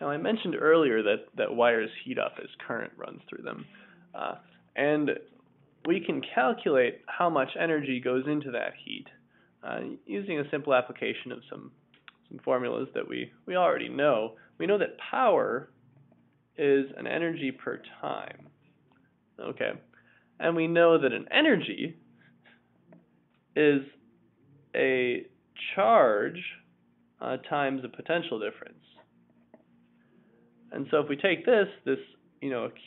Now, I mentioned earlier that wires heat up as current runs through them. And we can calculate how much energy goes into that heat using a simple application of some formulas that we already know. We know that power is an energy per time. Okay. And we know that an energy is a charge times a potential difference. And so if we take this, a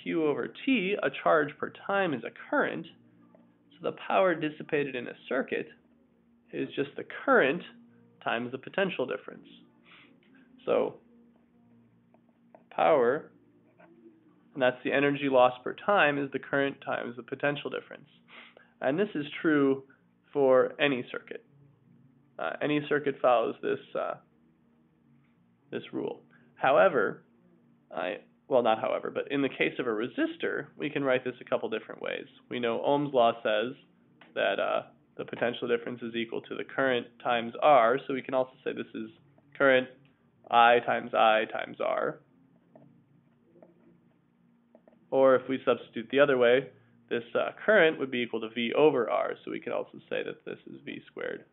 Q over T, a charge per time is a current. So the power dissipated in a circuit is just the current times the potential difference. So power, and that's the energy loss per time, is the current times the potential difference. And this is true for any circuit. Any circuit follows this rule. However, not however, but in the case of a resistor, we can write this a couple different ways. We know Ohm's law says that the potential difference is equal to the current times R, so we can also say this is current I times R. Or if we substitute the other way, this current would be equal to V over R, so we can also say that this is V squared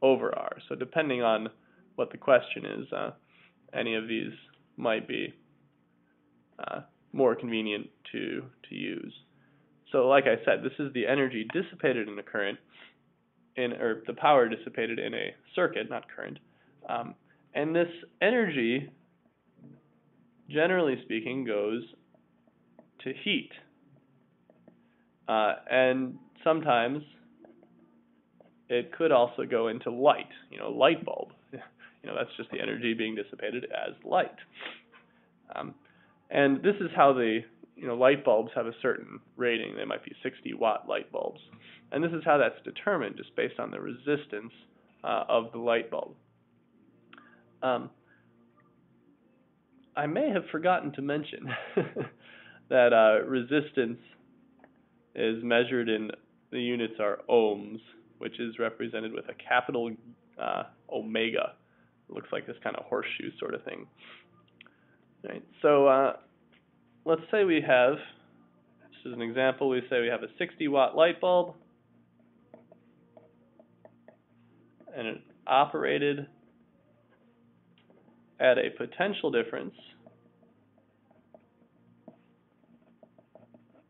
over R. So depending on what the question is, any of these might be more convenient to use. So like I said, this is the energy dissipated in a current, or the power dissipated in a circuit, not current. And this energy, generally speaking, goes to heat. And sometimes it could also go into light, light bulb. That's just the energy being dissipated as light. And this is how the light bulbs have a certain rating. They might be 60-watt light bulbs. And this is how that's determined, just based on the resistance of the light bulb. I may have forgotten to mention that resistance is measured in, the units are ohms, which is represented with a capital omega. It looks like this kind of horseshoe sort of thing. Right. So let's say we have, this is an example, we say we have a 60-watt light bulb, and it operated at a potential difference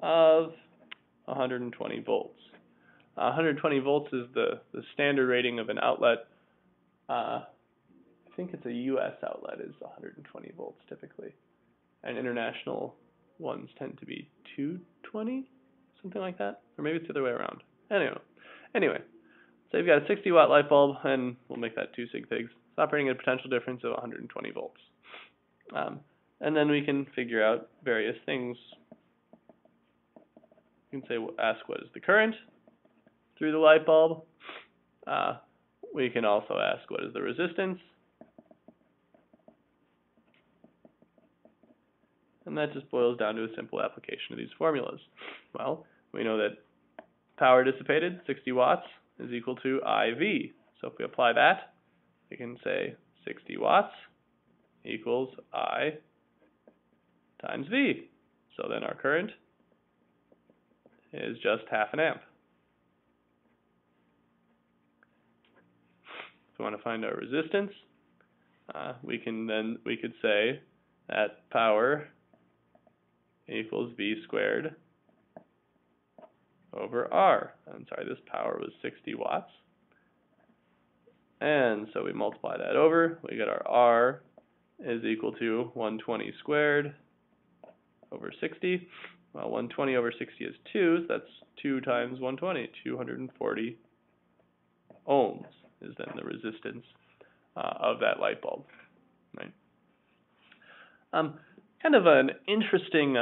of 120 volts. 120 volts is the standard rating of an outlet. I think it's a U.S. outlet is 120 volts typically, and international ones tend to be 220, something like that, or maybe it's the other way around. Anyway, so you've got a 60-watt light bulb, and we'll make that 2 sig figs. It's operating at a potential difference of 120 volts. And then we can figure out various things. You can say, ask what is the current through the light bulb. We can also ask what is the resistance. And that just boils down to a simple application of these formulas. Well, we know that power dissipated, 60 watts, is equal to IV. So if we apply that, we can say 60 watts equals I times V. So then our current is just half an amp. If we want to find our resistance, we could say that power equals V squared over R. I'm sorry, this power was 60 watts. And so we multiply that over, we get our R is equal to 120 squared over 60. Well, 120 over 60 is 2, so that's 2 times 120, 240 ohms is then the resistance of that light bulb. Right? Kind of an interesting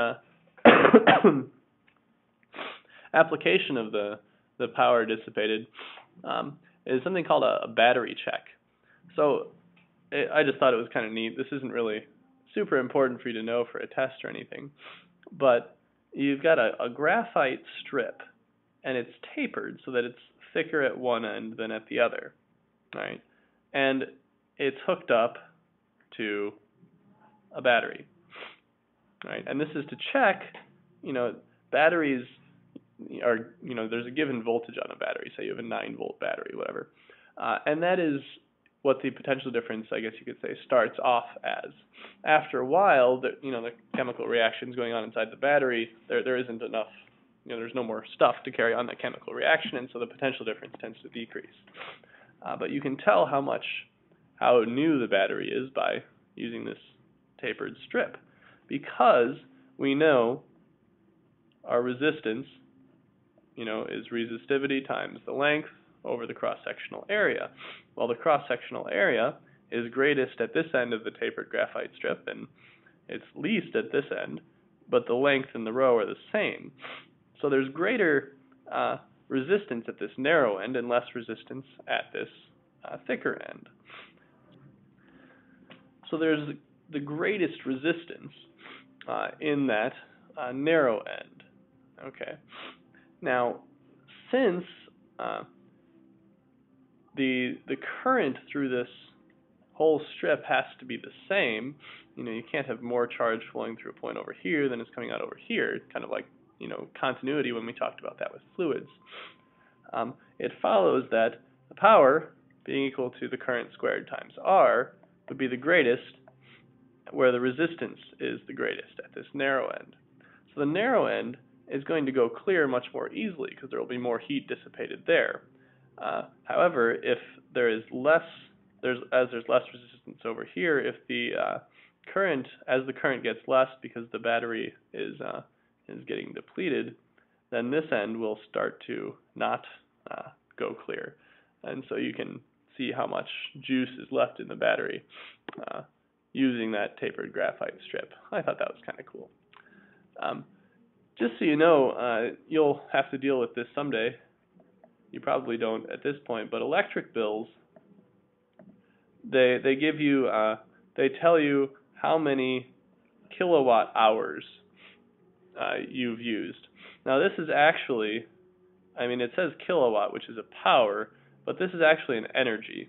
application of the power dissipated is something called a battery check. So I just thought it was kind of neat. This isn't really super important for you to know for a test or anything, but you've got a graphite strip, and it's tapered so that it's thicker at one end than at the other, right? And it's hooked up to a battery, right? And this is to check, batteries are, there's a given voltage on a battery. Say you have a 9-volt battery, whatever. And that is what the potential difference, I guess you could say, starts off as. After a while, the chemical reactions going on inside the battery, there isn't enough, there's no more stuff to carry on that chemical reaction, and so the potential difference tends to decrease. But you can tell how new the battery is by using this tapered strip, because we know our resistance, is resistivity times the length over the cross-sectional area. Well, the cross-sectional area is greatest at this end of the tapered graphite strip, and it's least at this end, but the length and the row are the same. So there's greater resistance at this narrow end and less resistance at this thicker end. So there's the greatest resistance in that narrow end. Okay. Now, since the current through this whole strip has to be the same, you can't have more charge flowing through a point over here than is coming out over here. It's kind of like continuity when we talked about that with fluids. It follows that the power being equal to the current squared times R would be the greatest where the resistance is the greatest at this narrow end. So the narrow end is going to go clear much more easily because there will be more heat dissipated there. However, if there's less resistance over here, if the current gets less because the battery is getting depleted, then this end will start to not go clear, and so you can see how much juice is left in the battery using that tapered graphite strip. I thought that was kind of cool. Just so you know, you'll have to deal with this someday. You probably don't at this point, but electric bills, they give you, they tell you how many kilowatt hours you've used. Now this is actually, it says kilowatt, which is a power, but this is actually an energy,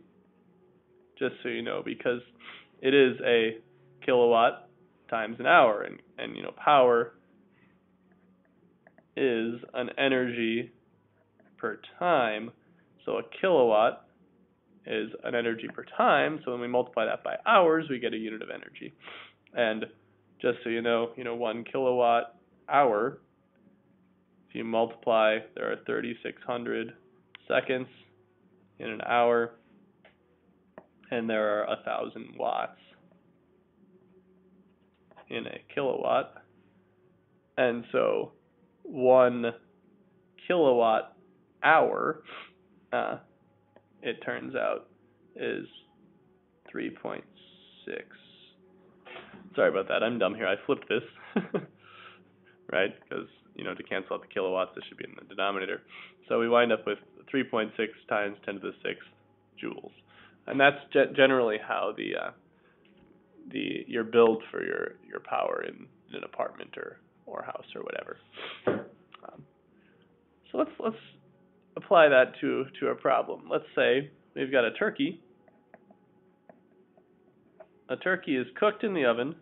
just so you know, because it is a kilowatt times an hour, and power is an energy per time. So a kilowatt is an energy per time, so when we multiply that by hours, we get a unit of energy. And just so you know, 1 kilowatt hour, if you multiply, there are 3,600 seconds in an hour, and there are 1,000 watts in a kilowatt. And so 1 kilowatt hour, it turns out, is 3.6. Sorry about that, I'm dumb here. I flipped this, right? Because, to cancel out the kilowatts, this should be in the denominator. So we wind up with 3.6 times 10 to the 6th joules. And that's generally how you're billed for your power in an apartment or house or whatever. So let's apply that to a problem. Let's say we've got a turkey. A turkey is cooked in the oven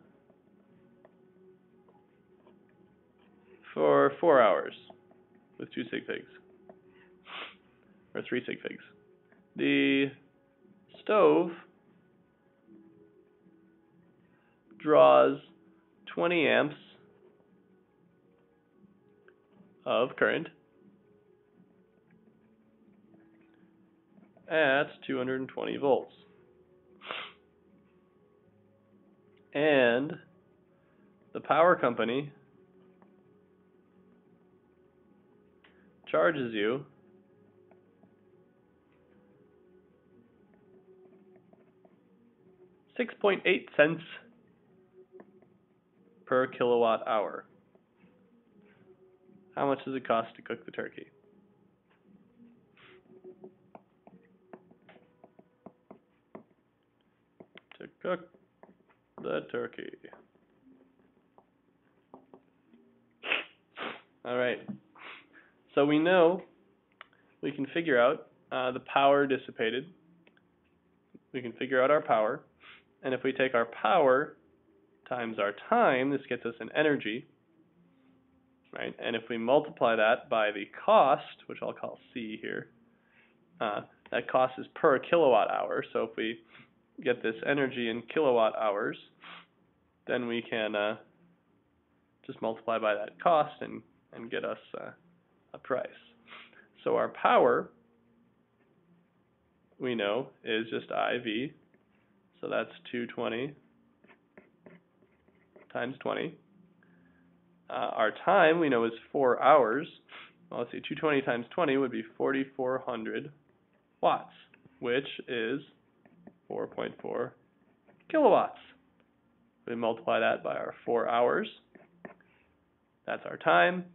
for 4 hours with 2 sig figs, or 3 sig figs. The stove draws 20 amps of current at 220 volts. And the power company charges you $0.068 per kilowatt hour. How much does it cost to cook the turkey? To cook the turkey. All right. So we know we can figure out the power dissipated. We can figure out our power. And if we take our power times our time, this gets us an energy, right? And if we multiply that by the cost, which I'll call C here, that cost is per kilowatt hour. So if we get this energy in kilowatt hours, then we can just multiply by that cost and get us a price. So our power, we know, is just IV. So that's 220 times 20. Our time, we know, is 4 hours. Well, let's see, 220 times 20 would be 4,400 watts, which is 4.4 kilowatts. We multiply that by our 4 hours. That's our time.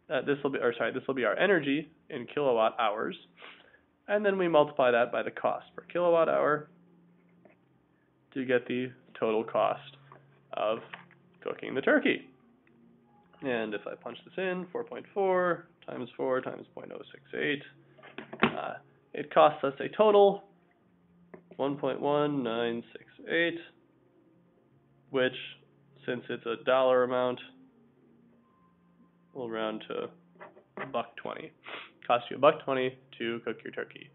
This will be our energy in kilowatt hours. And then we multiply that by the cost per kilowatt hour to get the total cost of cooking the turkey. And if I punch this in, 4.4 times 4 times 0.068, it costs us a total 1.1968, which, since it's a dollar amount, will round to $1.20. Cost you $1.20 to cook your turkey.